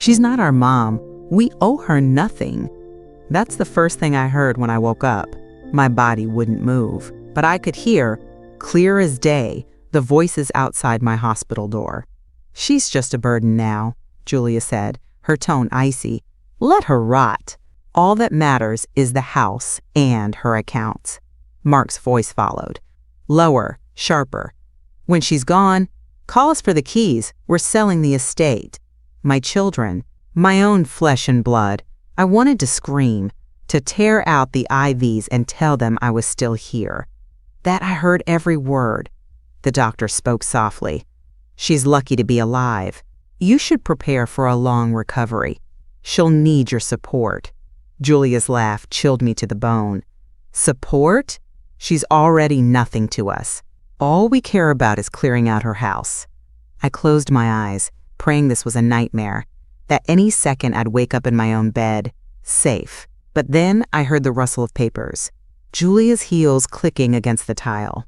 She's not our mom. We owe her nothing. That's the first thing I heard when I woke up. My body wouldn't move, but I could hear, clear as day, the voices outside my hospital door. She's just a burden now, Julia said, her tone icy. Let her rot. All that matters is the house and her accounts. Mark's voice followed. Lower, sharper. When she's gone, call us for the keys. We're selling the estate. My children, my own flesh and blood. I wanted to scream, to tear out the IVs and tell them I was still here. That I heard every word. The doctor spoke softly. She's lucky to be alive. You should prepare for a long recovery. She'll need your support. Julia's laugh chilled me to the bone. Support? She's already nothing to us. All we care about is clearing out her house. I closed my eyes, praying this was a nightmare, that any second I'd wake up in my own bed, safe. But then I heard the rustle of papers, Julia's heels clicking against the tile.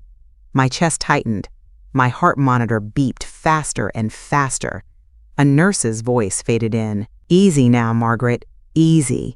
My chest tightened. My heart monitor beeped faster and faster. A nurse's voice faded in. Easy now, Margaret. Easy.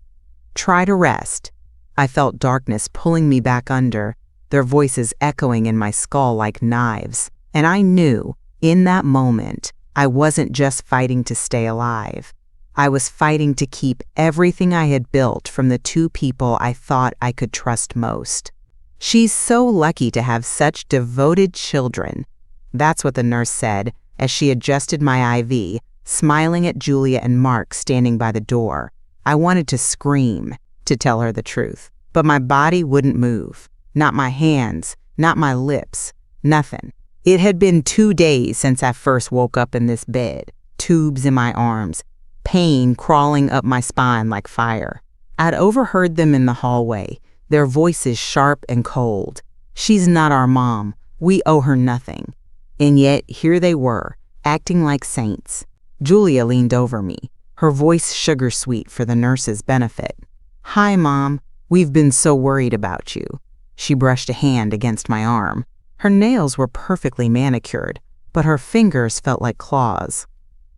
Try to rest. I felt darkness pulling me back under, their voices echoing in my skull like knives. And I knew, in that moment, I wasn't just fighting to stay alive. I was fighting to keep everything I had built from the two people I thought I could trust most. She's so lucky to have such devoted children. That's what the nurse said as she adjusted my IV, smiling at Julia and Mark standing by the door. I wanted to scream, to tell her the truth, but my body wouldn't move. Not my hands, not my lips, nothing. It had been 2 days since I first woke up in this bed, tubes in my arms, pain crawling up my spine like fire. I'd overheard them in the hallway, their voices sharp and cold. She's not our mom. We owe her nothing. And yet, here they were, acting like saints. Julia leaned over me, her voice sugar-sweet for the nurse's benefit. Hi, Mom. We've been so worried about you. She brushed a hand against my arm. Her nails were perfectly manicured, but her fingers felt like claws.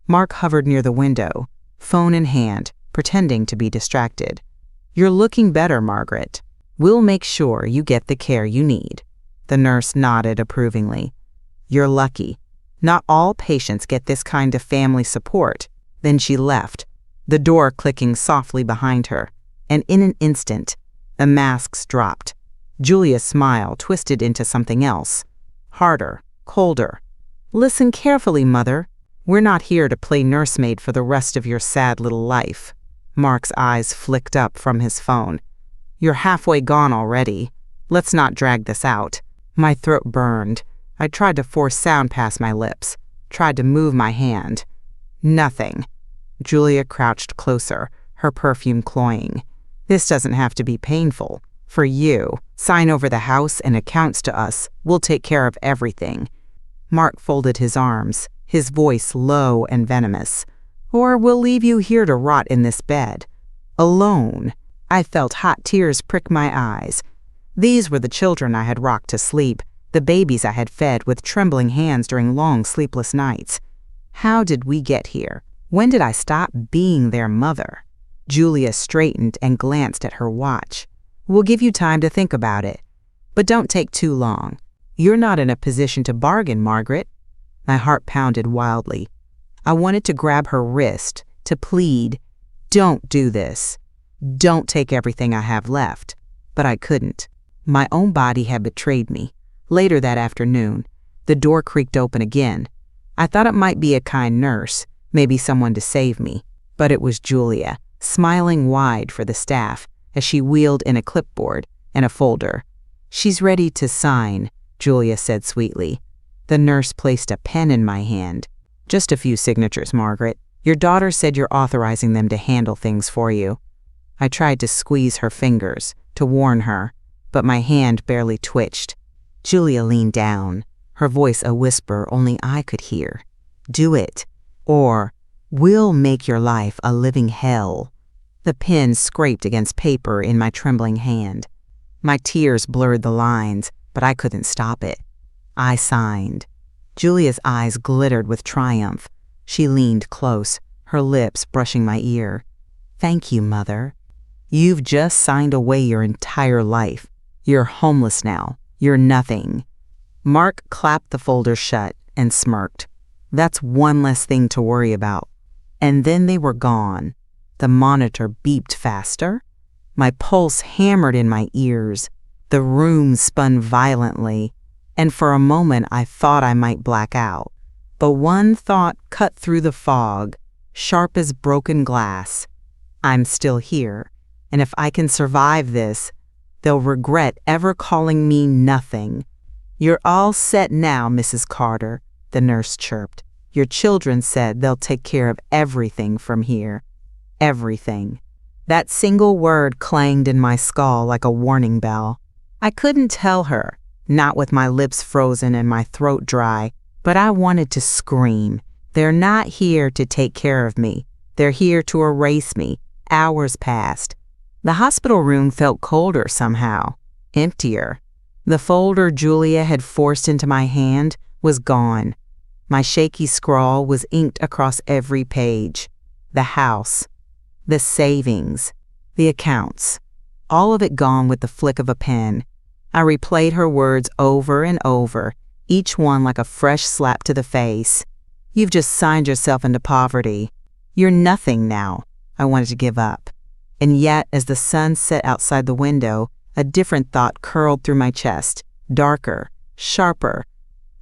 Mark hovered near the window, phone in hand, pretending to be distracted. You're looking better, Margaret. We'll make sure you get the care you need. The nurse nodded approvingly. You're lucky. Not all patients get this kind of family support. Then she left, the door clicking softly behind her, and in an instant, the masks dropped. Julia's smile twisted into something else, harder, colder. Listen carefully, Mother. We're not here to play nursemaid for the rest of your sad little life. Mark's eyes flicked up from his phone. You're halfway gone already. Let's not drag this out. My throat burned. I tried to force sound past my lips, tried to move my hand. Nothing. Julia crouched closer, her perfume cloying. This doesn't have to be painful. For you, sign over the house and accounts to us. We'll take care of everything. Mark folded his arms, his voice low and venomous. Or we'll leave you here to rot in this bed. Alone. I felt hot tears prick my eyes. These were the children I had rocked to sleep, the babies I had fed with trembling hands during long sleepless nights. How did we get here? When did I stop being their mother? Julia straightened and glanced at her watch. We'll give you time to think about it. But don't take too long. You're not in a position to bargain, Margaret. My heart pounded wildly. I wanted to grab her wrist, to plead, don't do this. Don't take everything I have left. But I couldn't. My own body had betrayed me. Later that afternoon, the door creaked open again. I thought it might be a kind nurse, maybe someone to save me. But it was Julia, smiling wide for the staff as she wheeled in a clipboard and a folder. She's ready to sign, Julia said sweetly. The nurse placed a pen in my hand. Just a few signatures, Margaret. Your daughter said you're authorizing them to handle things for you. I tried to squeeze her fingers, to warn her, but my hand barely twitched. Julia leaned down, her voice a whisper only I could hear. Do it, or we'll make your life a living hell. The pen scraped against paper in my trembling hand. My tears blurred the lines, but I couldn't stop it. I signed. Julia's eyes glittered with triumph. She leaned close, her lips brushing my ear. "Thank you, Mother. You've just signed away your entire life. You're homeless now. You're nothing." Mark clapped the folder shut and smirked. "That's one less thing to worry about." And then they were gone. The monitor beeped faster. My pulse hammered in my ears. The room spun violently, and for a moment I thought I might black out. But one thought cut through the fog, sharp as broken glass. I'm still here, and if I can survive this, they'll regret ever calling me nothing. "You're all set now, Mrs. Carter," the nurse chirped. "Your children said they'll take care of everything from here." Everything. That single word clanged in my skull like a warning bell. I couldn't tell her, not with my lips frozen and my throat dry, but I wanted to scream. They're not here to take care of me. They're here to erase me. Hours passed. The hospital room felt colder somehow, emptier. The folder Julia had forced into my hand was gone. My shaky scrawl was inked across every page. The house, the savings, the accounts, all of it gone with the flick of a pen. I replayed her words over and over, each one like a fresh slap to the face. "You've just signed yourself into poverty. You're nothing now." I wanted to give up. And yet, as the sun set outside the window, a different thought curled through my chest, darker, sharper.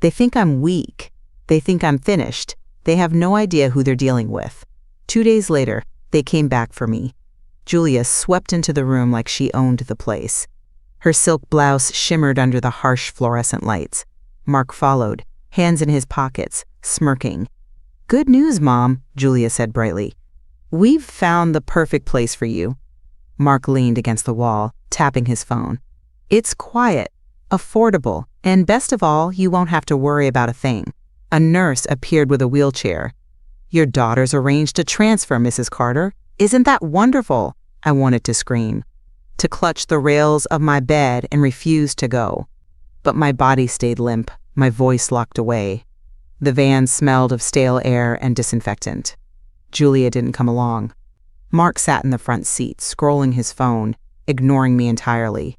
They think I'm weak. They think I'm finished. They have no idea who they're dealing with. 2 days later, they came back for me. Julia swept into the room like she owned the place. Her silk blouse shimmered under the harsh fluorescent lights. Mark followed, hands in his pockets, smirking. "Good news, Mom," Julia said brightly. "We've found the perfect place for you." Mark leaned against the wall, tapping his phone. "It's quiet, affordable, and best of all, you won't have to worry about a thing." A nurse appeared with a wheelchair. "Your daughter's arranged a transfer, Mrs. Carter. Isn't that wonderful?" I wanted to scream, to clutch the rails of my bed and refuse to go. But my body stayed limp, my voice locked away. The van smelled of stale air and disinfectant. Julia didn't come along. Mark sat in the front seat, scrolling his phone, ignoring me entirely.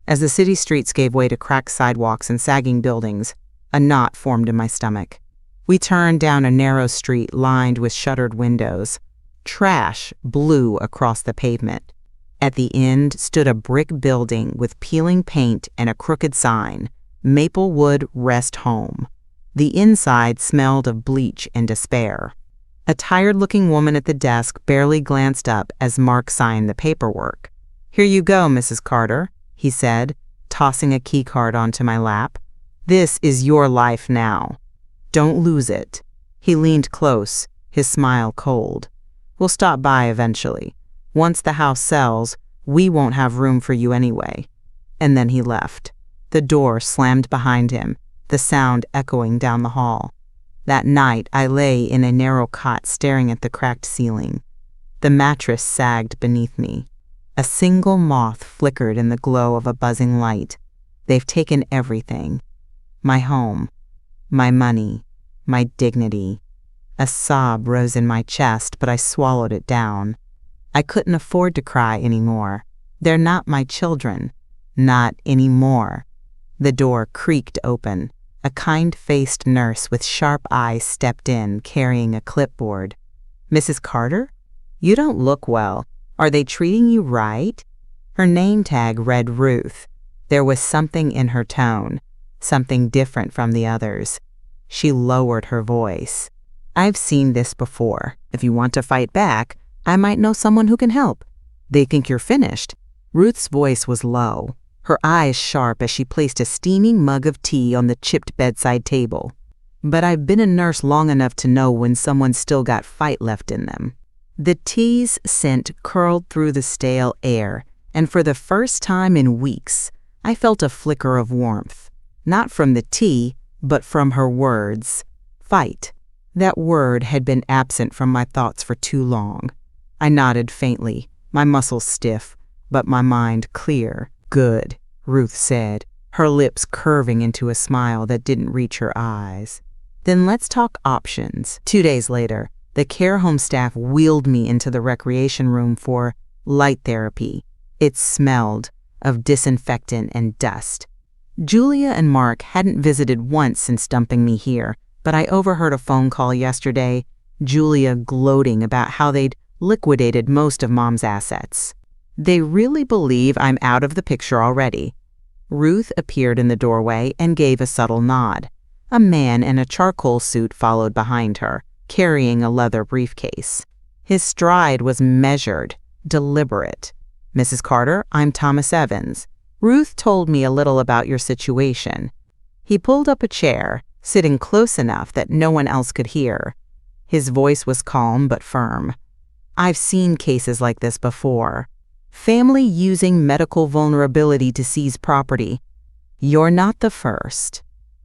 As the city streets gave way to cracked sidewalks and sagging buildings, a knot formed in my stomach. We turned down a narrow street lined with shuttered windows. Trash blew across the pavement. At the end stood a brick building with peeling paint and a crooked sign, "Maplewood Rest Home." The inside smelled of bleach and despair. A tired-looking woman at the desk barely glanced up as Mark signed the paperwork. "Here you go, Mrs. Carter," he said, tossing a key card onto my lap. "This is your life now. Don't lose it." He leaned close, his smile cold. "We'll stop by eventually. Once the house sells, we won't have room for you anyway." And then he left. The door slammed behind him, the sound echoing down the hall. That night, I lay in a narrow cot staring at the cracked ceiling. The mattress sagged beneath me. A single moth flickered in the glow of a buzzing light. They've taken everything. My home, my money, my dignity. A sob rose in my chest, but I swallowed it down. I couldn't afford to cry anymore. They're not my children. Not anymore. The door creaked open. A kind-faced nurse with sharp eyes stepped in, carrying a clipboard. "Mrs. Carter? You don't look well. Are they treating you right?" Her name tag read Ruth. There was something in her tone, something different from the others. She lowered her voice. "I've seen this before. If you want to fight back, I might know someone who can help. They think you're finished." Ruth's voice was low, her eyes sharp as she placed a steaming mug of tea on the chipped bedside table. But I've been a nurse long enough to know when someone's still got fight left in them. The tea's scent curled through the stale air, and for the first time in weeks, I felt a flicker of warmth. Not from the tea, but from her words. Fight. That word had been absent from my thoughts for too long. I nodded faintly, my muscles stiff, but my mind clear. "Good," Ruth said, her lips curving into a smile that didn't reach her eyes. "Then let's talk options." 2 days later, The care home staff wheeled me into the recreation room for light therapy. It smelled of disinfectant and dust. Julia and Mark hadn't visited once since dumping me here, but I overheard a phone call yesterday, Julia gloating about how they'd liquidated most of Mom's assets. They really believe I'm out of the picture already. Ruth appeared in the doorway and gave a subtle nod. A man in a charcoal suit followed behind her, carrying a leather briefcase. His stride was measured, deliberate. "Mrs. Carter, I'm Thomas Evans. Ruth told me a little about your situation." He pulled up a chair, sitting close enough that no one else could hear. His voice was calm but firm. "I've seen cases like this before. Family using medical vulnerability to seize property. You're not the first."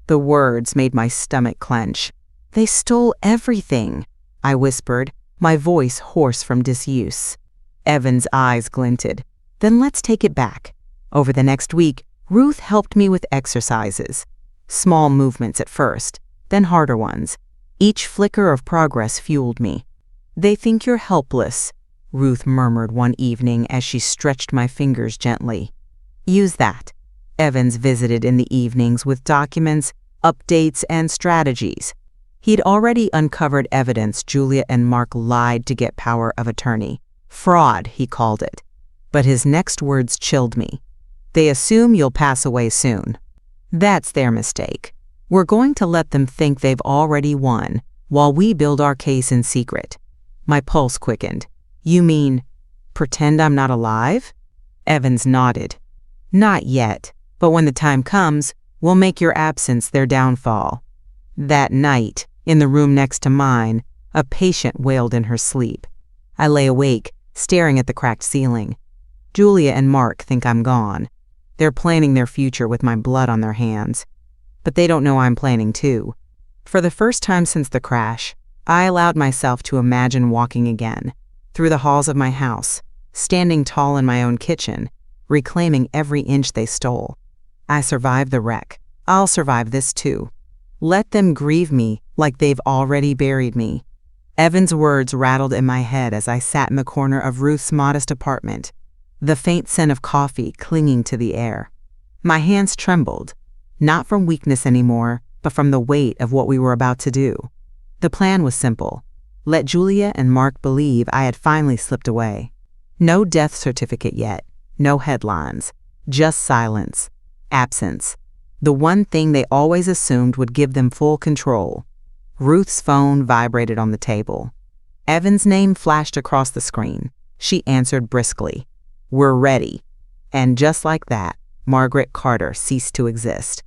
The words made my stomach clench. "They stole everything," I whispered, my voice hoarse from disuse. Evan's eyes glinted. "Then let's take it back." Over the next week, Ruth helped me with exercises. Small movements at first, then harder ones. Each flicker of progress fueled me. "They think you're helpless," Ruth murmured one evening as she stretched my fingers gently. "Use that." Evans visited in the evenings with documents, updates, and strategies. He'd already uncovered evidence Julia and Mark lied to get power of attorney. Fraud, he called it. But his next words chilled me. "They assume you'll pass away soon." That's their mistake. We're going to let them think they've already won, while we build our case in secret. My pulse quickened. "You mean, pretend I'm not alive?" Evans nodded. "Not yet, but when the time comes, we'll make your absence their downfall." That night, in the room next to mine, a patient wailed in her sleep. I lay awake, staring at the cracked ceiling. Julia and Mark think I'm gone. They're planning their future with my blood on their hands. But they don't know I'm planning too. For the first time since the crash, I allowed myself to imagine walking again, through the halls of my house, standing tall in my own kitchen, reclaiming every inch they stole. I survived the wreck. I'll survive this too. Let them grieve me like they've already buried me. Evan's words rattled in my head as I sat in the corner of Ruth's modest apartment, the faint scent of coffee clinging to the air. My hands trembled, not from weakness anymore, but from the weight of what we were about to do. The plan was simple. Let Julia and Mark believe I had finally slipped away. No death certificate yet, no headlines, just silence, absence. The one thing they always assumed would give them full control. Ruth's phone vibrated on the table. Evan's name flashed across the screen. She answered briskly. "We're ready." And just like that, Margaret Carter ceased to exist.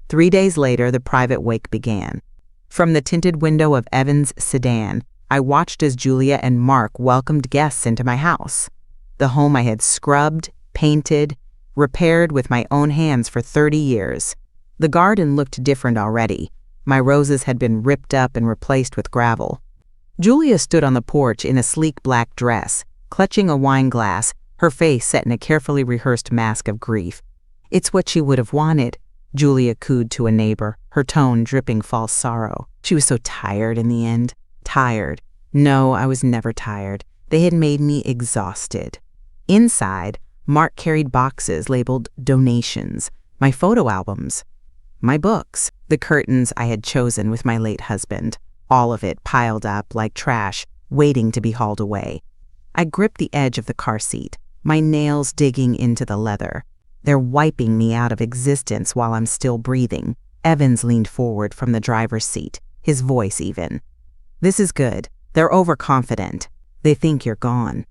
3 days later, the private wake began. From the tinted window of Evan's sedan, I watched as Julia and Mark welcomed guests into my house. The home I had scrubbed, painted, repaired with my own hands for 30 years. The garden looked different already. My roses had been ripped up and replaced with gravel. Julia stood on the porch in a sleek black dress, clutching a wine glass, her face set in a carefully rehearsed mask of grief. "It's what she would have wanted," Julia cooed to a neighbor, her tone dripping false sorrow. She was so tired in the end. Tired. No, I was never tired. They had made me exhausted. Inside, Mark carried boxes labeled donations, my photo albums, my books, the curtains I had chosen with my late husband, all of it piled up like trash, waiting to be hauled away. I gripped the edge of the car seat, my nails digging into the leather. They're wiping me out of existence while I'm still breathing. Evans leaned forward from the driver's seat, his voice even. "This is good. They're overconfident. They think you're gone."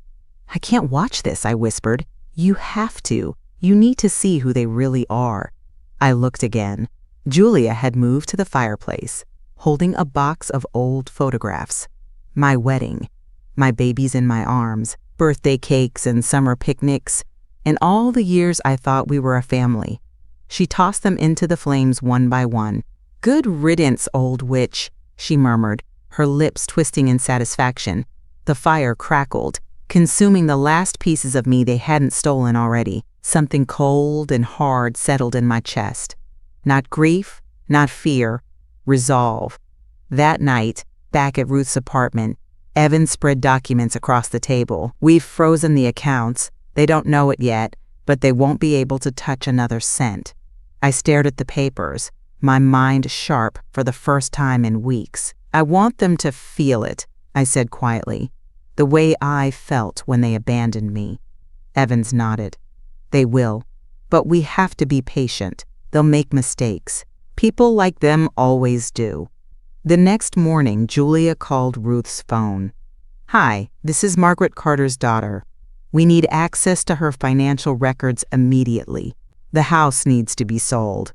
"I can't watch this," I whispered. "You have to. You need to see who they really are." I looked again. Julia had moved to the fireplace, holding a box of old photographs. My wedding, my babies in my arms, birthday cakes and summer picnics, and all the years I thought we were a family. She tossed them into the flames one by one. "Good riddance, old witch," she murmured, her lips twisting in satisfaction. The fire crackled, consuming the last pieces of me they hadn't stolen already. Something cold and hard settled in my chest. Not grief, not fear, resolve. That night, back at Ruth's apartment, Evan spread documents across the table. We've frozen the accounts. They don't know it yet, but they won't be able to touch another cent. I stared at the papers, my mind sharp for the first time in weeks. I want them to feel it, I said quietly, the way I felt when they abandoned me. Evans nodded. They will, but we have to be patient. They'll make mistakes. People like them always do. The next morning, Julia called Ruth's phone. Hi, this is Margaret Carter's daughter. We need access to her financial records immediately. The house needs to be sold.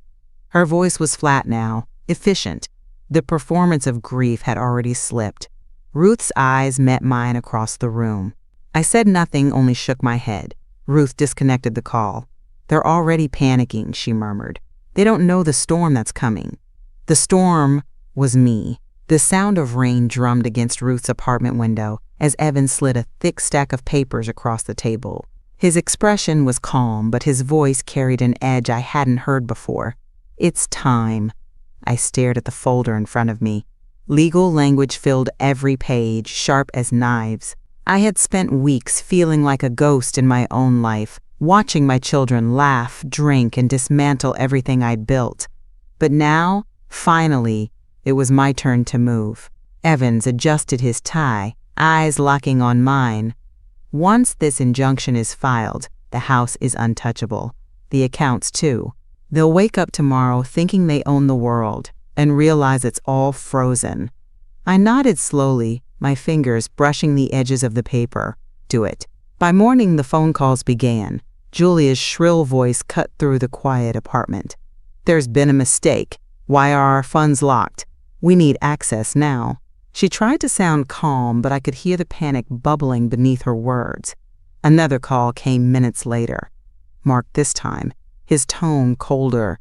Her voice was flat now, efficient. The performance of grief had already slipped. Ruth's eyes met mine across the room. I said nothing, only shook my head. Ruth disconnected the call. They're already panicking, she murmured. They don't know the storm that's coming. The storm was me. The sound of rain drummed against Ruth's apartment window as Evan slid a thick stack of papers across the table. His expression was calm, but his voice carried an edge I hadn't heard before. It's time. I stared at the folder in front of me. Legal language filled every page, sharp as knives. I had spent weeks feeling like a ghost in my own life, watching my children laugh, drink, and dismantle everything I'd built. But now, finally, it was my turn to move. Evans adjusted his tie, eyes locking on mine. Once this injunction is filed, the house is untouchable. The accounts, too. They'll wake up tomorrow thinking they own the world and realize it's all frozen. I nodded slowly, my fingers brushing the edges of the paper. Do it. By morning, the phone calls began. Julia's shrill voice cut through the quiet apartment. There's been a mistake. Why are our funds locked? We need access now. She tried to sound calm, but I could hear the panic bubbling beneath her words. Another call came minutes later. Mark this time, his tone colder,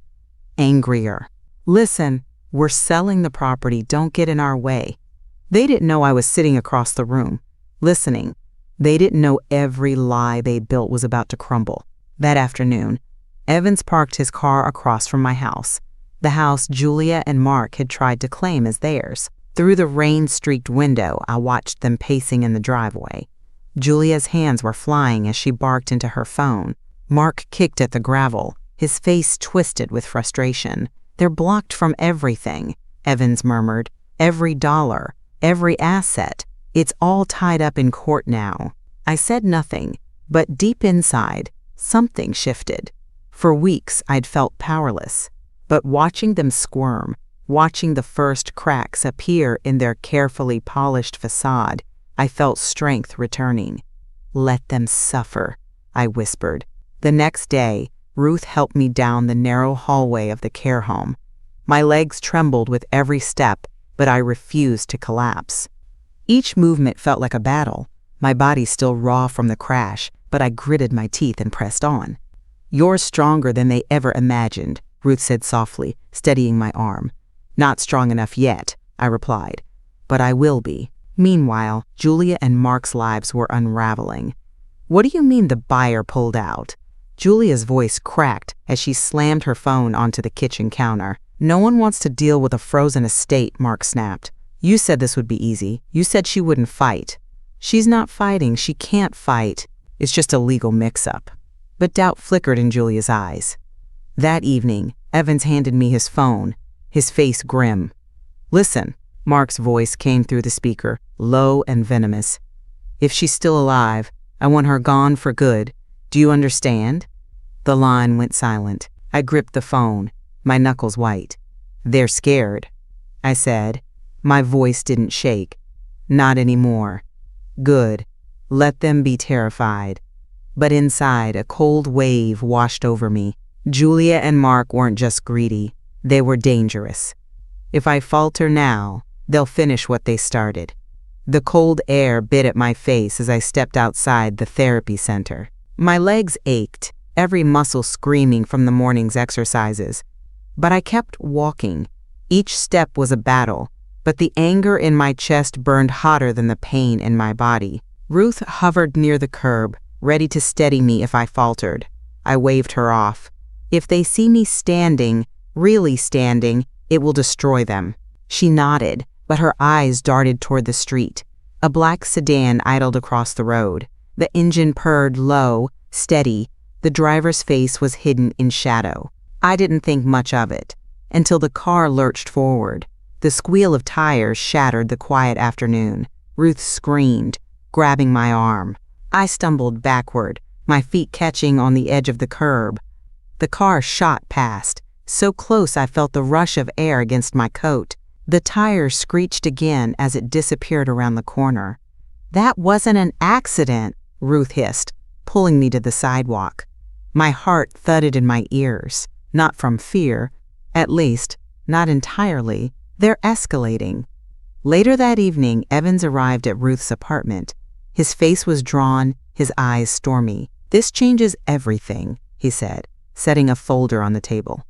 angrier. Listen, we're selling the property. Don't get in our way. They didn't know I was sitting across the room, listening. They didn't know every lie they built was about to crumble. That afternoon, Evans parked his car across from my house, the house Julia and Mark had tried to claim as theirs. Through the rain-streaked window, I watched them pacing in the driveway. Julia's hands were flying as she barked into her phone. Mark kicked at the gravel, his face twisted with frustration. They're blocked from everything, Evans murmured. Every dollar, every asset. It's all tied up in court now. I said nothing, but deep inside, something shifted. For weeks, I'd felt powerless. But watching them squirm, watching the first cracks appear in their carefully polished facade, I felt strength returning. Let them suffer, I whispered. The next day, Ruth helped me down the narrow hallway of the care home. My legs trembled with every step, but I refused to collapse. Each movement felt like a battle, my body still raw from the crash, but I gritted my teeth and pressed on. You're stronger than they ever imagined, Ruth said softly, steadying my arm. Not strong enough yet, I replied, but I will be. Meanwhile, Julia and Mark's lives were unraveling. What do you mean the buyer pulled out? Julia's voice cracked as she slammed her phone onto the kitchen counter. No one wants to deal with a frozen estate, Mark snapped. You said this would be easy. You said she wouldn't fight. She's not fighting. She can't fight. It's just a legal mix-up. But doubt flickered in Julia's eyes. That evening, Evans handed me his phone, his face grim. Listen, Mark's voice came through the speaker, low and venomous. If she's still alive, I want her gone for good. Do you understand? The line went silent. I gripped the phone, my knuckles white. They're scared, I said. My voice didn't shake. Not anymore. Good. Let them be terrified. But inside, a cold wave washed over me. Julia and Mark weren't just greedy. They were dangerous. If I falter now, they'll finish what they started. The cold air bit at my face as I stepped outside the therapy center. My legs ached, every muscle screaming from the morning's exercises. But I kept walking. Each step was a battle, but the anger in my chest burned hotter than the pain in my body. Ruth hovered near the curb, ready to steady me if I faltered. I waved her off. If they see me standing, really standing, it will destroy them. She nodded, but her eyes darted toward the street. A black sedan idled across the road. The engine purred low, steady. The driver's face was hidden in shadow. I didn't think much of it until the car lurched forward. The squeal of tires shattered the quiet afternoon. Ruth screamed, grabbing my arm. I stumbled backward, my feet catching on the edge of the curb. The car shot past, so close I felt the rush of air against my coat. The tire screeched again as it disappeared around the corner. "That wasn't an accident," Ruth hissed, pulling me to the sidewalk. My heart thudded in my ears, not from fear, at least, not entirely. They're escalating. Later that evening, Evans arrived at Ruth's apartment. His face was drawn, his eyes stormy. "This changes everything," he said, setting a folder on the table.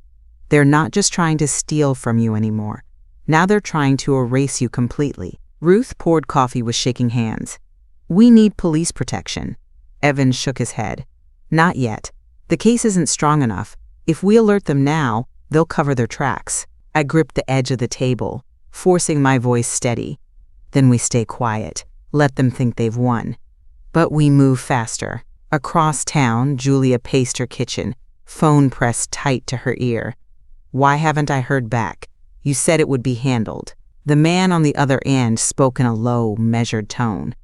"They're not just trying to steal from you anymore. Now they're trying to erase you completely." Ruth poured coffee with shaking hands. "We need police protection." Evans shook his head. "Not yet. The case isn't strong enough. If we alert them now, they'll cover their tracks." I gripped the edge of the table, forcing my voice steady. "Then we stay quiet. Let them think they've won." But we move faster. Across town, Julia paced her kitchen, phone pressed tight to her ear. "Why haven't I heard back? You said it would be handled." The man on the other end spoke in a low, measured tone.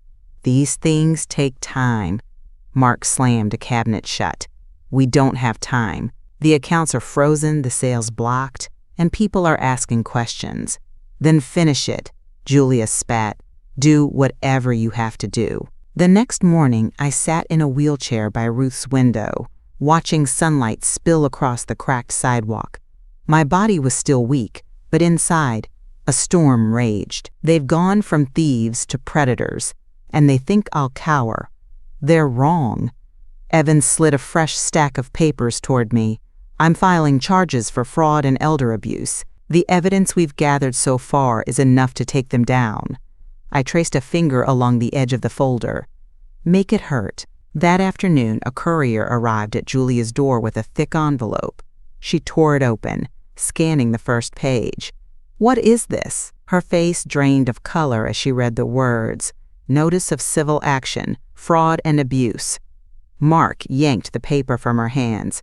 "These things take time." Mark slammed a cabinet shut. "We don't have time. The accounts are frozen, the sales blocked, and people are asking questions." "Then finish it," Julia spat. "Do whatever you have to do." The next morning, I sat in a wheelchair by Ruth's window, watching sunlight spill across the cracked sidewalk. My body was still weak, but inside, a storm raged. "They've gone from thieves to predators, and they think I'll cower. They're wrong." Evans slid a fresh stack of papers toward me. "I'm filing charges for fraud and elder abuse. The evidence we've gathered so far is enough to take them down." I traced a finger along the edge of the folder. "Make it hurt." That afternoon, a courier arrived at Julia's door with a thick envelope. She tore it open, scanning the first page. "What is this?" Her face drained of color as she read the words. "Notice of civil action, fraud and abuse." Mark yanked the paper from her hands.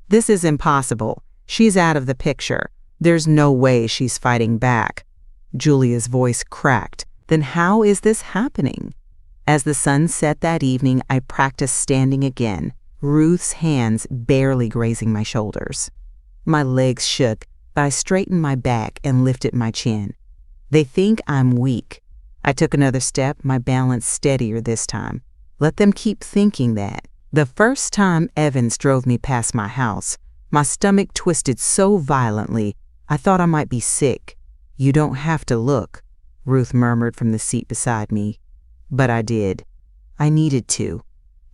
"This is impossible. She's out of the picture. There's no way she's fighting back." Julia's voice cracked. "Then how is this happening?" As the sun set that evening, I practiced standing again, Ruth's hands barely grazing my shoulders. My legs shook, but I straightened my back and lifted my chin. "They think I'm weak." I took another step, my balance steadier this time. Let them keep thinking that. The first time Evans drove me past my house, my stomach twisted so violently, I thought I might be sick. "You don't have to look," Ruth murmured from the seat beside me. But I did. I needed to.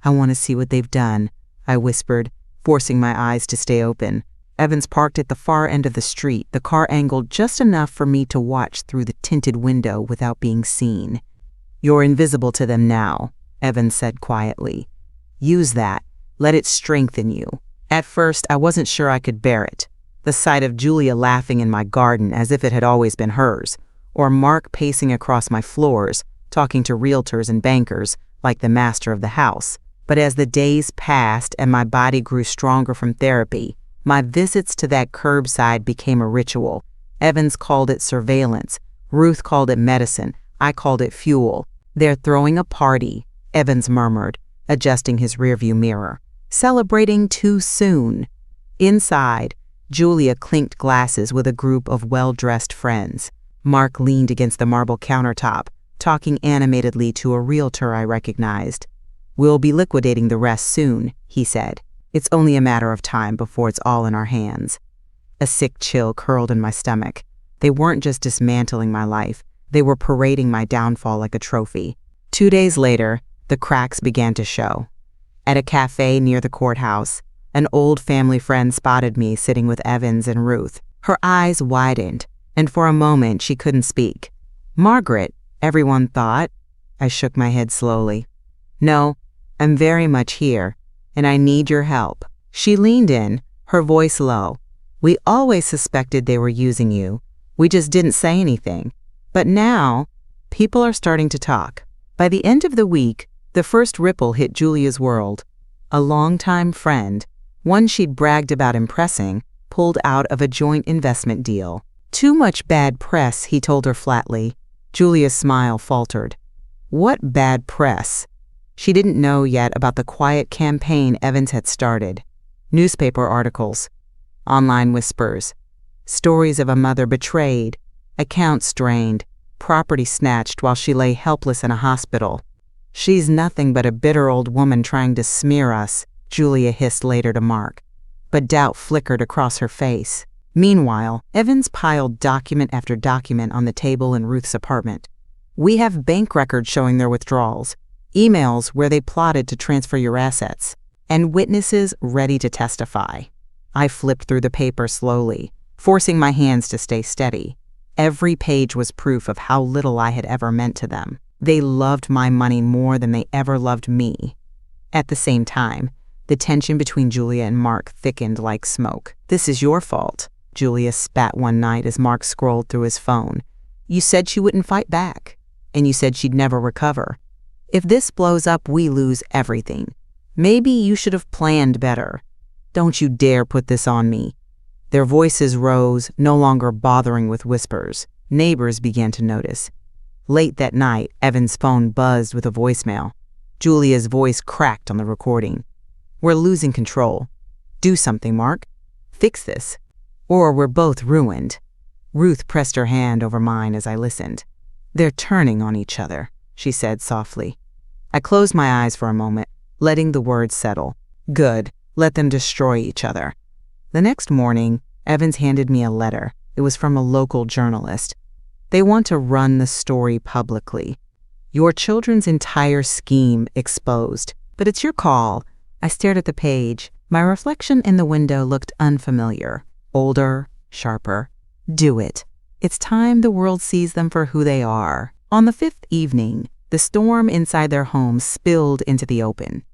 "I want to see what they've done," I whispered, forcing my eyes to stay open. Evans parked at the far end of the street, the car angled just enough for me to watch through the tinted window without being seen. "You're invisible to them now," Evans said quietly. "Use that. Let it strengthen you." At first, I wasn't sure I could bear it. The sight of Julia laughing in my garden as if it had always been hers, or Mark pacing across my floors, talking to realtors and bankers like the master of the house. But as the days passed and my body grew stronger from therapy, my visits to that curbside became a ritual. Evans called it surveillance. Ruth called it medicine. I called it fuel. "They're throwing a party," Evans murmured, adjusting his rearview mirror. "Celebrating too soon." Inside, Julia clinked glasses with a group of well-dressed friends. Mark leaned against the marble countertop, talking animatedly to a realtor I recognized. "We'll be liquidating the rest soon," he said. "It's only a matter of time before it's all in our hands." A sick chill curled in my stomach. They weren't just dismantling my life, they were parading my downfall like a trophy. 2 days later, the cracks began to show. At a cafe near the courthouse, an old family friend spotted me sitting with Evans and Ruth. Her eyes widened, and for a moment she couldn't speak. "Margaret," everyone thought. I shook my head slowly. "No, I'm very much here, and I need your help." She leaned in, her voice low. "We always suspected they were using you. We just didn't say anything. But now, people are starting to talk." By the end of the week, the first ripple hit Julia's world. A longtime friend, one she'd bragged about impressing, pulled out of a joint investment deal. Too much bad press, he told her flatly. Julia's smile faltered. What bad press? She didn't know yet about the quiet campaign Evans had started. Newspaper articles, online whispers, stories of a mother betrayed, accounts drained, property snatched while she lay helpless in a hospital. She's nothing but a bitter old woman trying to smear us, Julia hissed later to Mark. But doubt flickered across her face. Meanwhile, Evans piled document after document on the table in Ruth's apartment. We have bank records showing their withdrawals, emails where they plotted to transfer your assets, and witnesses ready to testify. I flipped through the paper slowly, forcing my hands to stay steady. Every page was proof of how little I had ever meant to them. They loved my money more than they ever loved me. At the same time, the tension between Julia and Mark thickened like smoke. This is your fault, Julia spat one night as Mark scrolled through his phone. You said she wouldn't fight back, and you said she'd never recover. If this blows up, we lose everything. Maybe you should have planned better. Don't you dare put this on me. Their voices rose, no longer bothering with whispers. Neighbors began to notice. Late that night, Evan's phone buzzed with a voicemail. Julia's voice cracked on the recording. We're losing control. Do something, Mark. Fix this. Or we're both ruined. Ruth pressed her hand over mine as I listened. They're turning on each other, she said softly. I closed my eyes for a moment, letting the words settle. Good. Let them destroy each other. The next morning, Evans handed me a letter. It was from a local journalist. They want to run the story publicly. Your children's entire scheme exposed. But it's your call. I stared at the page. My reflection in the window looked unfamiliar. Older, sharper. Do it. It's time the world sees them for who they are. On the fifth evening, the storm inside their home spilled into the open.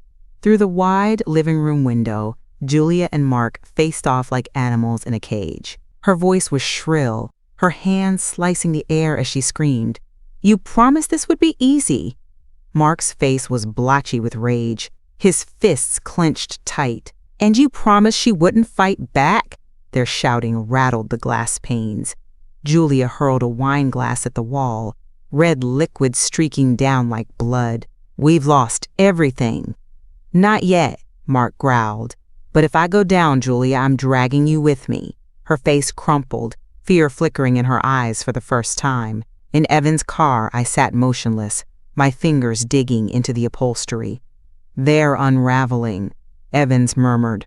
Through the wide living room window, Julia and Mark faced off like animals in a cage. Her voice was shrill, her hands slicing the air as she screamed. You promised this would be easy. Mark's face was blotchy with rage, his fists clenched tight. And you promised she wouldn't fight back? Their shouting rattled the glass panes. Julia hurled a wine glass at the wall, red liquid streaking down like blood. We've lost everything. Not yet, Mark growled. But if I go down, Julia, I'm dragging you with me. Her face crumpled, fear flickering in her eyes for the first time. In Evan's car, I sat motionless, my fingers digging into the upholstery. They're unraveling, Evans murmured.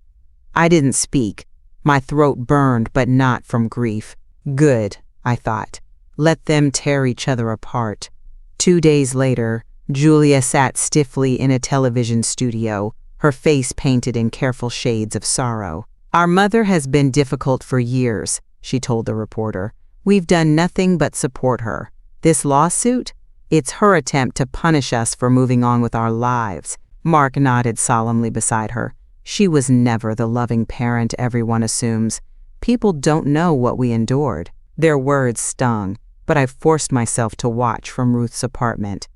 I didn't speak. My throat burned, but not from grief. Good, I thought. Let them tear each other apart. 2 days later, Julia sat stiffly in a television studio, her face painted in careful shades of sorrow. Our mother has been difficult for years, she told the reporter. We've done nothing but support her. This lawsuit? It's her attempt to punish us for moving on with our lives. Mark nodded solemnly beside her. She was never the loving parent everyone assumes. People don't know what we endured. Their words stung, but I forced myself to watch from Ruth's apartment.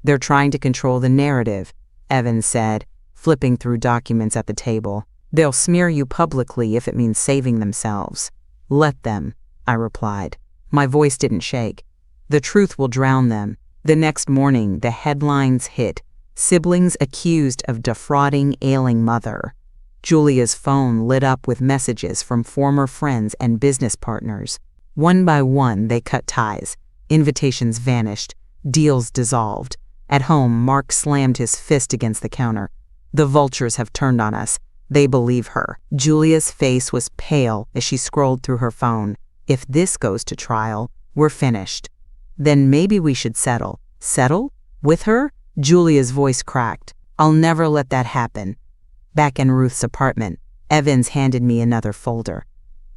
They're trying to control the narrative, Evans said, flipping through documents at the table. They'll smear you publicly if it means saving themselves. Let them, I replied. My voice didn't shake. The truth will drown them. The next morning, the headlines hit. Siblings accused of defrauding ailing mother. Julia's phone lit up with messages from former friends and business partners. One by one, they cut ties. Invitations vanished. Deals dissolved. At home, Mark slammed his fist against the counter. The vultures have turned on us. They believe her. Julia's face was pale as she scrolled through her phone. If this goes to trial, we're finished. Then maybe we should settle. Settle? With her? Julia's voice cracked. I'll never let that happen. Back in Ruth's apartment, Evans handed me another folder.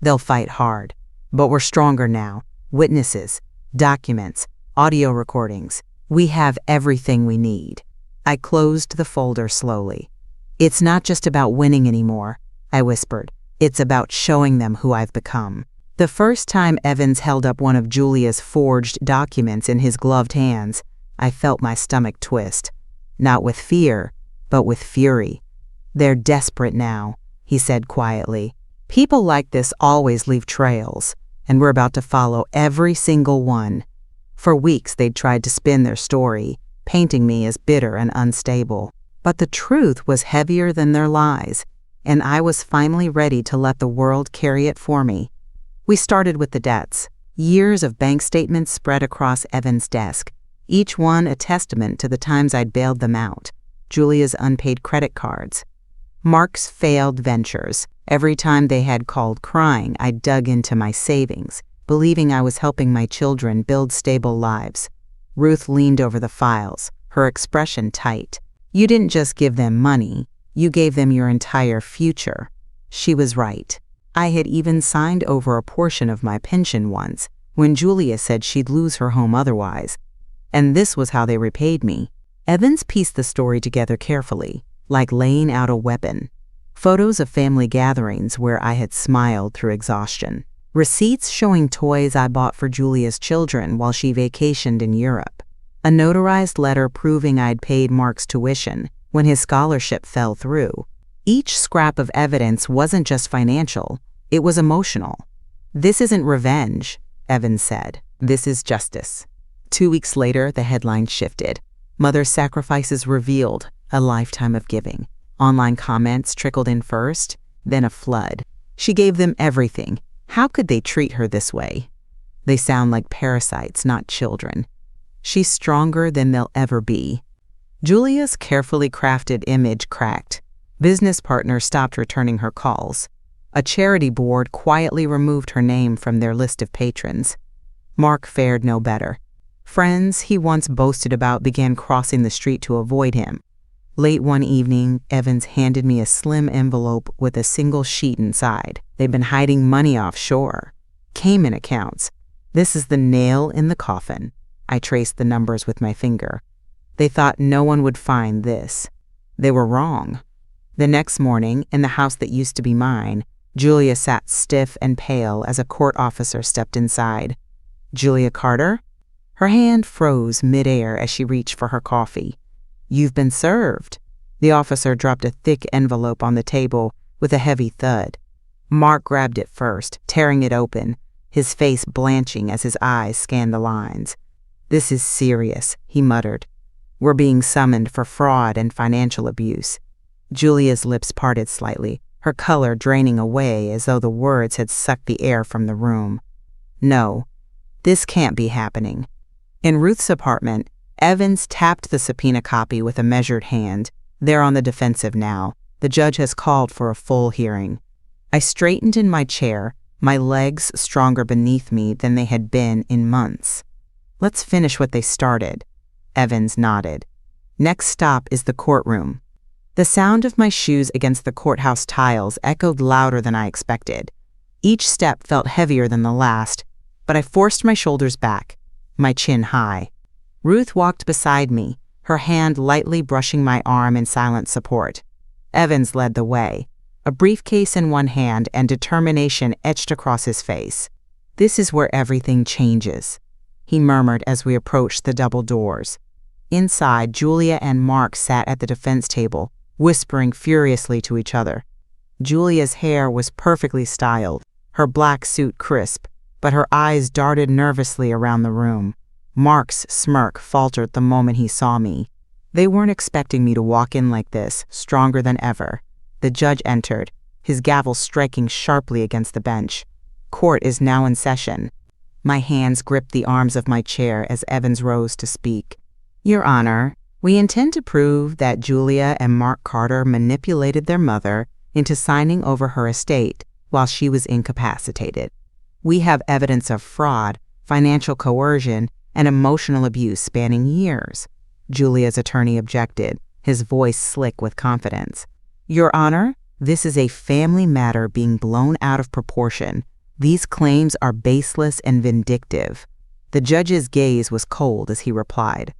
They'll fight hard. But we're stronger now. Witnesses, documents, audio recordings. We have everything we need. I closed the folder slowly. It's not just about winning anymore, I whispered. It's about showing them who I've become. The first time Evans held up one of Julia's forged documents in his gloved hands, I felt my stomach twist. Not with fear, but with fury. "They're desperate now," he said quietly. "People like this always leave trails, and we're about to follow every single one." For weeks they'd tried to spin their story, painting me as bitter and unstable. But the truth was heavier than their lies, and I was finally ready to let the world carry it for me. We started with the debts. Years of bank statements spread across Evan's desk, each one a testament to the times I'd bailed them out. Julia's unpaid credit cards. Mark's failed ventures. Every time they had called crying, I dug into my savings, believing I was helping my children build stable lives. Ruth leaned over the files, her expression tight. "You didn't just give them money, you gave them your entire future." She was right. I had even signed over a portion of my pension once, when Julia said she'd lose her home otherwise. And this was how they repaid me. Evans pieced the story together carefully, like laying out a weapon. Photos of family gatherings where I had smiled through exhaustion. Receipts showing toys I bought for Julia's children while she vacationed in Europe. A notarized letter proving I'd paid Mark's tuition when his scholarship fell through. Each scrap of evidence wasn't just financial, it was emotional. "This isn't revenge," Evans said. "This is justice." 2 weeks later, the headline shifted. "Mother's sacrifices revealed, a lifetime of giving." Online comments trickled in first, then a flood. "She gave them everything. How could they treat her this way?" "They sound like parasites, not children." "She's stronger than they'll ever be." Julia's carefully crafted image cracked. Business partners stopped returning her calls. A charity board quietly removed her name from their list of patrons. Mark fared no better. Friends he once boasted about began crossing the street to avoid him. Late one evening, Evans handed me a slim envelope with a single sheet inside. They'd been hiding money offshore. Cayman accounts. "This is the nail in the coffin." I traced the numbers with my finger. They thought no one would find this. They were wrong. The next morning, in the house that used to be mine, Julia sat stiff and pale as a court officer stepped inside. "Julia Carter?" Her hand froze midair as she reached for her coffee. "You've been served." The officer dropped a thick envelope on the table with a heavy thud. Mark grabbed it first, tearing it open, his face blanching as his eyes scanned the lines. "This is serious," he muttered. "We're being summoned for fraud and financial abuse." Julia's lips parted slightly, her color draining away as though the words had sucked the air from the room. "No, this can't be happening." In Ruth's apartment, Evans tapped the subpoena copy with a measured hand. They're on the defensive now. The judge has called for a full hearing. I straightened in my chair, my legs stronger beneath me than they had been in months. "Let's finish what they started." Evans nodded. "Next stop is the courtroom." The sound of my shoes against the courthouse tiles echoed louder than I expected. Each step felt heavier than the last, but I forced my shoulders back, my chin high. Ruth walked beside me, her hand lightly brushing my arm in silent support. Evans led the way, a briefcase in one hand and determination etched across his face. "This is where everything changes," he murmured as we approached the double doors. Inside, Julia and Mark sat at the defense table, whispering furiously to each other. Julia's hair was perfectly styled, her black suit crisp, but her eyes darted nervously around the room. Mark's smirk faltered the moment he saw me. They weren't expecting me to walk in like this, stronger than ever. The judge entered, his gavel striking sharply against the bench. "Court is now in session." My hands gripped the arms of my chair as Evans rose to speak. "Your Honor, we intend to prove that Julia and Mark Carter manipulated their mother into signing over her estate while she was incapacitated. We have evidence of fraud, financial coercion, and emotional abuse spanning years." Julia's attorney objected, his voice slick with confidence. "Your Honor, this is a family matter being blown out of proportion. These claims are baseless and vindictive." The judge's gaze was cold as he replied,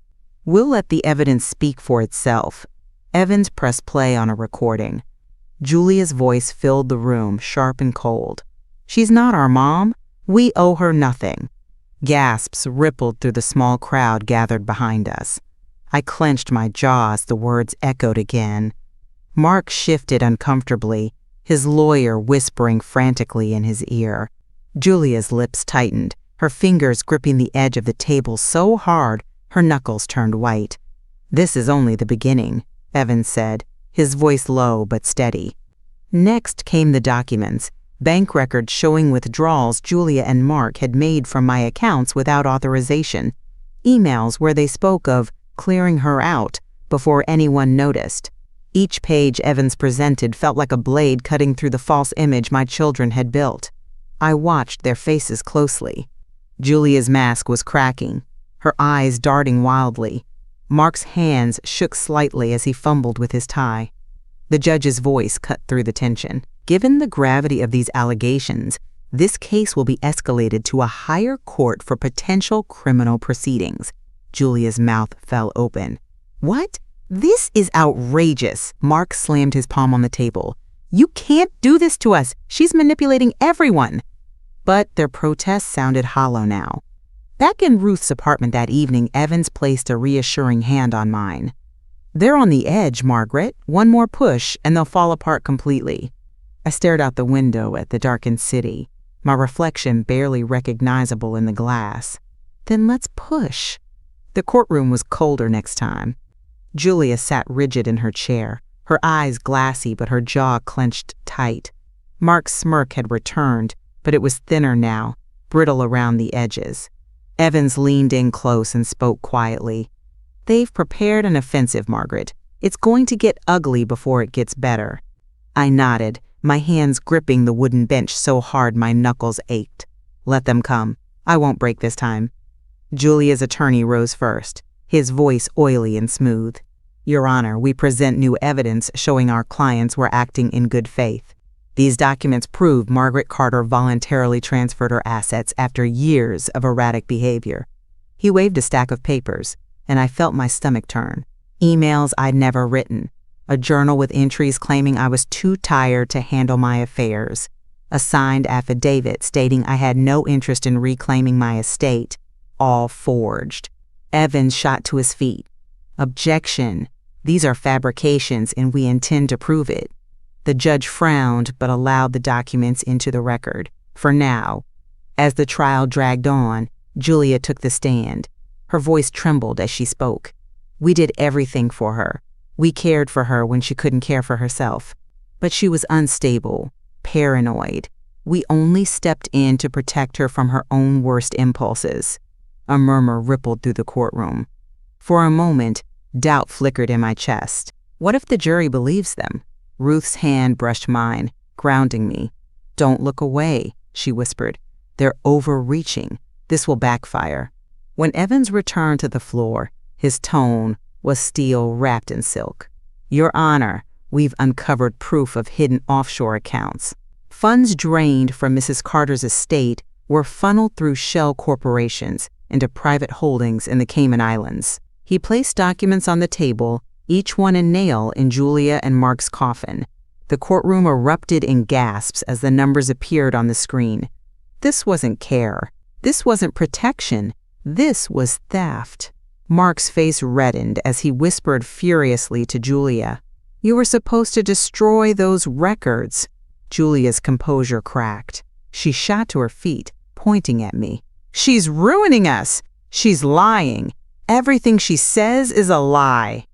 "We'll let the evidence speak for itself." Evans pressed play on a recording. Julia's voice filled the room, sharp and cold. "She's not our mom. We owe her nothing." Gasps rippled through the small crowd gathered behind us. I clenched my jaw as the words echoed again. Mark shifted uncomfortably, his lawyer whispering frantically in his ear. Julia's lips tightened, her fingers gripping the edge of the table so hard her knuckles turned white. "This is only the beginning," Evans said, his voice low but steady. Next came the documents, bank records showing withdrawals Julia and Mark had made from my accounts without authorization, emails where they spoke of clearing her out before anyone noticed. Each page Evans presented felt like a blade cutting through the false image my children had built. I watched their faces closely. Julia's mask was cracking, her eyes darting wildly. Mark's hands shook slightly as he fumbled with his tie. The judge's voice cut through the tension. "Given the gravity of these allegations, this case will be escalated to a higher court for potential criminal proceedings." Julia's mouth fell open. "What? This is outrageous." Mark slammed his palm on the table. "You can't do this to us. She's manipulating everyone." But their protests sounded hollow now. Back in Ruth's apartment that evening, Evans placed a reassuring hand on mine. "They're on the edge, Margaret. One more push, and they'll fall apart completely." I stared out the window at the darkened city, my reflection barely recognizable in the glass. "Then let's push." The courtroom was colder next time. Julia sat rigid in her chair, her eyes glassy but her jaw clenched tight. Mark's smirk had returned, but it was thinner now, brittle around the edges. Evans leaned in close and spoke quietly. "They've prepared an offensive, Margaret. It's going to get ugly before it gets better." I nodded, my hands gripping the wooden bench so hard my knuckles ached. "Let them come. I won't break this time." Julia's attorney rose first, his voice oily and smooth. "Your Honor, we present new evidence showing our clients were acting in good faith. These documents prove Margaret Carter voluntarily transferred her assets after years of erratic behavior." He waved a stack of papers, and I felt my stomach turn. Emails I'd never written, a journal with entries claiming I was too tired to handle my affairs, a signed affidavit stating I had no interest in reclaiming my estate, all forged. Evans shot to his feet. "Objection. These are fabrications and we intend to prove it." The judge frowned but allowed the documents into the record, for now. As the trial dragged on, Julia took the stand. Her voice trembled as she spoke. "We did everything for her. We cared for her when she couldn't care for herself. But she was unstable, paranoid. We only stepped in to protect her from her own worst impulses." A murmur rippled through the courtroom. For a moment, doubt flickered in my chest. What if the jury believes them? Ruth's hand brushed mine, grounding me. "Don't look away," she whispered. "They're overreaching. This will backfire." When Evans returned to the floor, his tone was steel wrapped in silk. "Your Honor, we've uncovered proof of hidden offshore accounts. Funds drained from Mrs. Carter's estate were funneled through shell corporations into private holdings in the Cayman Islands." He placed documents on the table, each one a nail in Julia and Mark's coffin. The courtroom erupted in gasps as the numbers appeared on the screen. This wasn't care. This wasn't protection. This was theft. Mark's face reddened as he whispered furiously to Julia, "You were supposed to destroy those records." Julia's composure cracked. She shot to her feet, pointing at me. "She's ruining us. She's lying. Everything she says is a lie."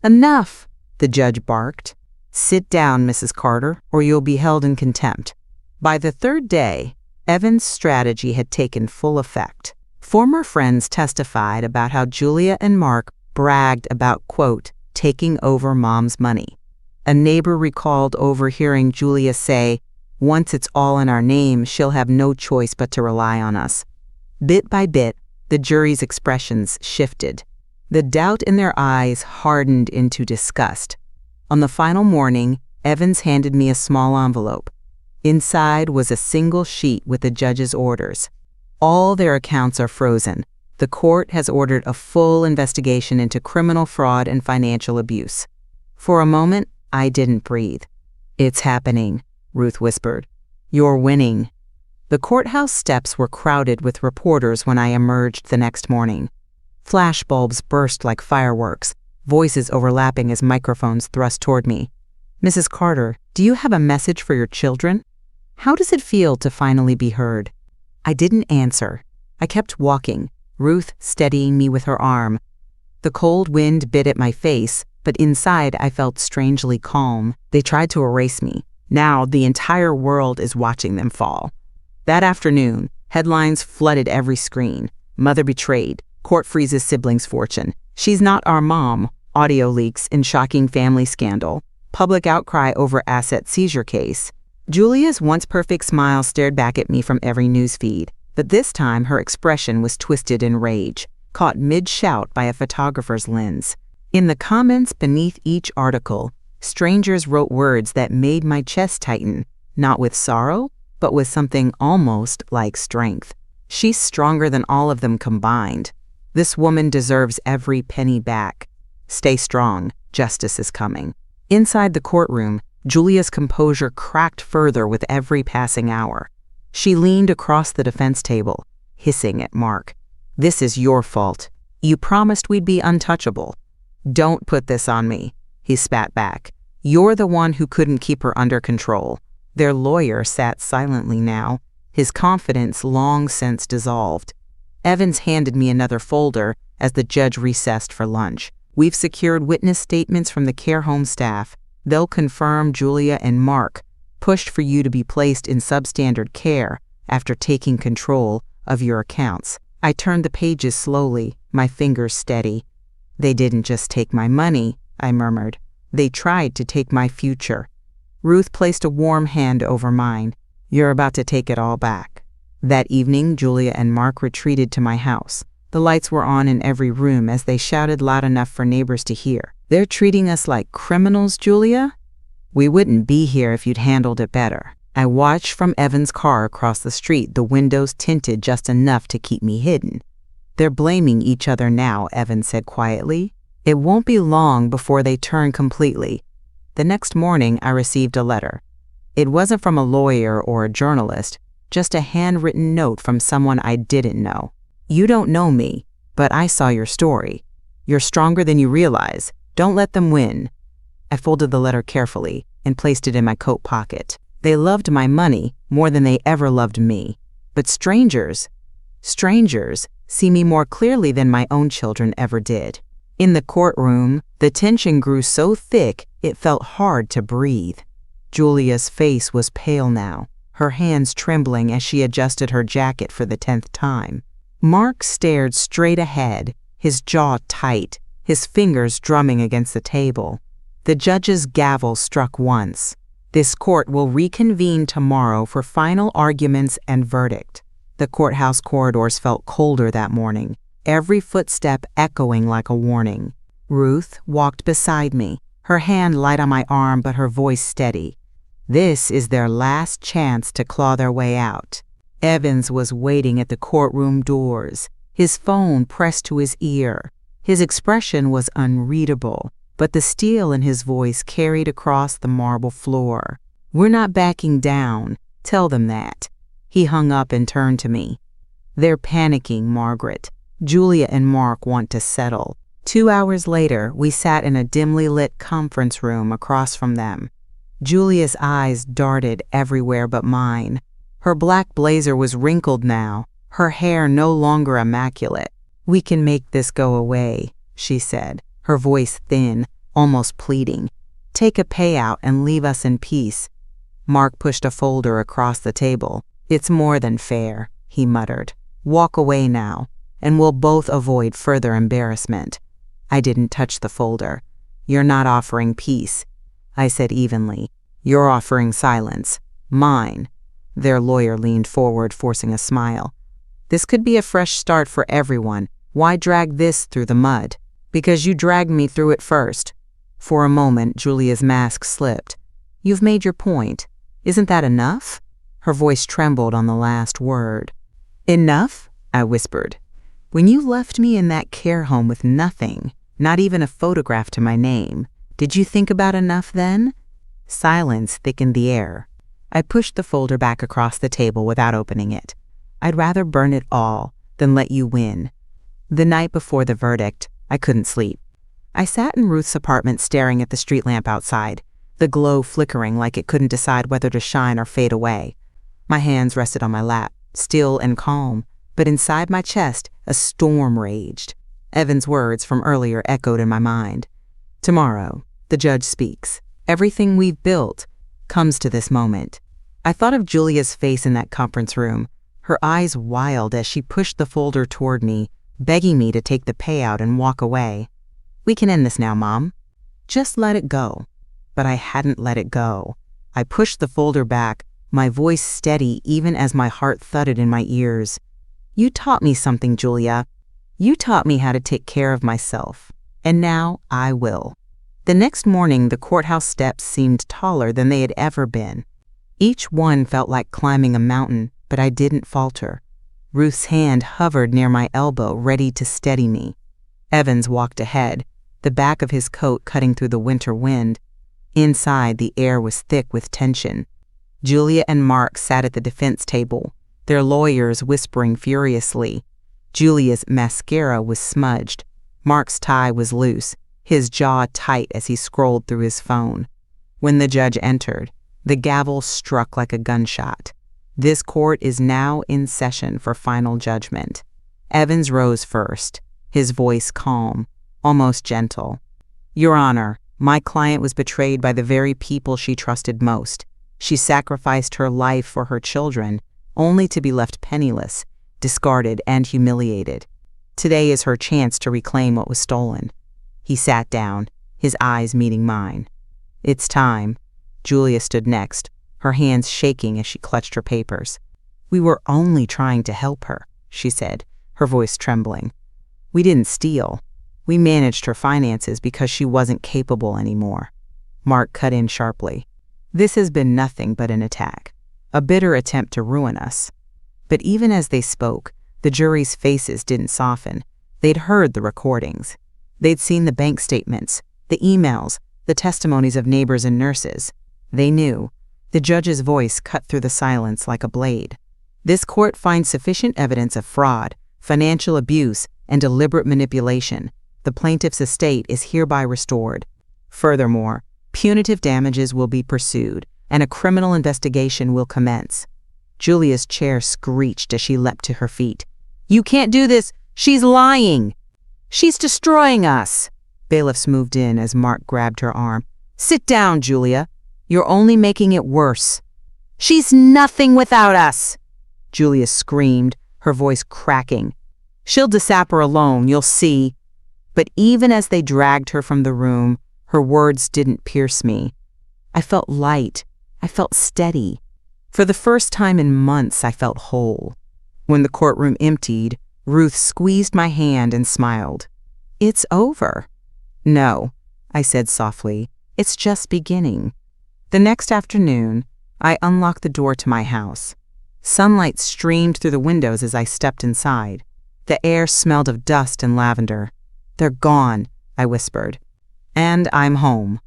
"Enough," the judge barked. "Sit down, Mrs. Carter, or you'll be held in contempt." By the third day, Evans' strategy had taken full effect. Former friends testified about how Julia and Mark bragged about, quote, "taking over Mom's money." A neighbor recalled overhearing Julia say, "Once it's all in our name, she'll have no choice but to rely on us." Bit by bit, the jury's expressions shifted. The doubt in their eyes hardened into disgust. On the final morning, Evans handed me a small envelope. Inside was a single sheet with the judge's orders. "All their accounts are frozen. The court has ordered a full investigation into criminal fraud and financial abuse." For a moment, I didn't breathe. "It's happening," Ruth whispered. "You're winning." The courthouse steps were crowded with reporters when I emerged the next morning. Flashbulbs burst like fireworks, voices overlapping as microphones thrust toward me. "Mrs. Carter, do you have a message for your children? How does it feel to finally be heard?" I didn't answer. I kept walking, Ruth steadying me with her arm. The cold wind bit at my face, but inside I felt strangely calm. They tried to erase me. Now the entire world is watching them fall. That afternoon, headlines flooded every screen. Mother betrayed. Court freezes sibling's fortune. She's not our mom. Audio leaks in shocking family scandal. Public outcry over asset seizure case. Julia's once perfect smile stared back at me from every news feed, but this time her expression was twisted in rage, caught mid-shout by a photographer's lens. In the comments beneath each article, strangers wrote words that made my chest tighten, not with sorrow, but with something almost like strength. "She's stronger than all of them combined. This woman deserves every penny back. Stay strong, justice is coming." Inside the courtroom, Julia's composure cracked further with every passing hour. She leaned across the defense table, hissing at Mark. "This is your fault. You promised we'd be untouchable." "Don't put this on me," he spat back. "You're the one who couldn't keep her under control." Their lawyer sat silently now, his confidence long since dissolved. Evans handed me another folder as the judge recessed for lunch. "We've secured witness statements from the care home staff. They'll confirm Julia and Mark pushed for you to be placed in substandard care after taking control of your accounts." I turned the pages slowly, my fingers steady. "They didn't just take my money," I murmured. "They tried to take my future." Ruth placed a warm hand over mine. "You're about to take it all back." That evening, Julia and Mark retreated to my house. The lights were on in every room as they shouted loud enough for neighbors to hear. "They're treating us like criminals, Julia? We wouldn't be here if you'd handled it better." I watched from Evan's car across the street, the windows tinted just enough to keep me hidden. "They're blaming each other now," Evan said quietly. "It won't be long before they turn completely." The next morning, I received a letter. It wasn't from a lawyer or a journalist, just a handwritten note from someone I didn't know. "You don't know me, but I saw your story. You're stronger than you realize. Don't let them win." I folded the letter carefully and placed it in my coat pocket. They loved my money more than they ever loved me. But strangers see me more clearly than my own children ever did. In the courtroom, the tension grew so thick it felt hard to breathe. Julia's face was pale now, her hands trembling as she adjusted her jacket for the 10th time. Mark stared straight ahead, his jaw tight, his fingers drumming against the table. The judge's gavel struck once. "This court will reconvene tomorrow for final arguments and verdict." The courthouse corridors felt colder that morning, every footstep echoing like a warning. Ruth walked beside me, her hand light on my arm but her voice steady. This is their last chance to claw their way out. Evans was waiting at the courtroom doors, his phone pressed to his ear. His expression was unreadable, but the steel in his voice carried across the marble floor. "We're not backing down. Tell them that." He hung up and turned to me. "They're panicking, Margaret. Julia and Mark want to settle." 2 hours later, we sat in a dimly lit conference room across from them. Julia's eyes darted everywhere but mine. Her black blazer was wrinkled now, her hair no longer immaculate. "We can make this go away," she said, her voice thin, almost pleading. "Take a payout and leave us in peace." Mark pushed a folder across the table. "It's more than fair," he muttered. "Walk away now, and we'll both avoid further embarrassment." I didn't touch the folder. "You're not offering peace," I said evenly. "You're offering silence. Mine." Their lawyer leaned forward, forcing a smile. "This could be a fresh start for everyone. Why drag this through the mud?" "Because you dragged me through it first." For a moment, Julia's mask slipped. "You've made your point. Isn't that enough?" Her voice trembled on the last word. "Enough?" I whispered. "When you left me in that care home with nothing, not even a photograph to my name, did you think about enough then?" Silence thickened the air. I pushed the folder back across the table without opening it. I'd rather burn it all than let you win. The night before the verdict, I couldn't sleep. I sat in Ruth's apartment staring at the street lamp outside, the glow flickering like it couldn't decide whether to shine or fade away. My hands rested on my lap, still and calm, but inside my chest, a storm raged. Evan's words from earlier echoed in my mind. Tomorrow, the judge speaks. Everything we've built comes to this moment. I thought of Julia's face in that conference room, her eyes wild as she pushed the folder toward me, begging me to take the payout and walk away. We can end this now, Mom. Just let it go. But I hadn't let it go. I pushed the folder back, my voice steady even as my heart thudded in my ears. You taught me something, Julia. You taught me how to take care of myself. And now I will. The next morning, the courthouse steps seemed taller than they had ever been. Each one felt like climbing a mountain, but I didn't falter. Ruth's hand hovered near my elbow, ready to steady me. Evans walked ahead, the back of his coat cutting through the winter wind. Inside, the air was thick with tension. Julia and Mark sat at the defense table, their lawyers whispering furiously. Julia's mascara was smudged. Mark's tie was loose, his jaw tight as he scrolled through his phone. When the judge entered, the gavel struck like a gunshot. This court is now in session for final judgment. Evans rose first, his voice calm, almost gentle. Your Honor, my client was betrayed by the very people she trusted most. She sacrificed her life for her children, only to be left penniless, discarded, and humiliated. Today is her chance to reclaim what was stolen. He sat down, his eyes meeting mine. It's time. Julia stood next, her hands shaking as she clutched her papers. We were only trying to help her, she said, her voice trembling. We didn't steal. We managed her finances because she wasn't capable anymore. Mark cut in sharply. This has been nothing but an attack, a bitter attempt to ruin us. But even as they spoke, the jury's faces didn't soften. They'd heard the recordings. They'd seen the bank statements, the emails, the testimonies of neighbors and nurses. They knew. The judge's voice cut through the silence like a blade. This court finds sufficient evidence of fraud, financial abuse, and deliberate manipulation. The plaintiff's estate is hereby restored. Furthermore, punitive damages will be pursued, and a criminal investigation will commence. Julia's chair screeched as she leapt to her feet. You can't do this! She's lying! She's destroying us! Bailiffs moved in as Mark grabbed her arm. Sit down, Julia. You're only making it worse. She's nothing without us! Julia screamed, her voice cracking. She'll disappear alone, you'll see. But even as they dragged her from the room, her words didn't pierce me. I felt light. I felt steady. For the first time in months, I felt whole. When the courtroom emptied, Ruth squeezed my hand and smiled. It's over. No, I said softly. It's just beginning. The next afternoon, I unlocked the door to my house. Sunlight streamed through the windows as I stepped inside. The air smelled of dust and lavender. They're gone, I whispered. And I'm home.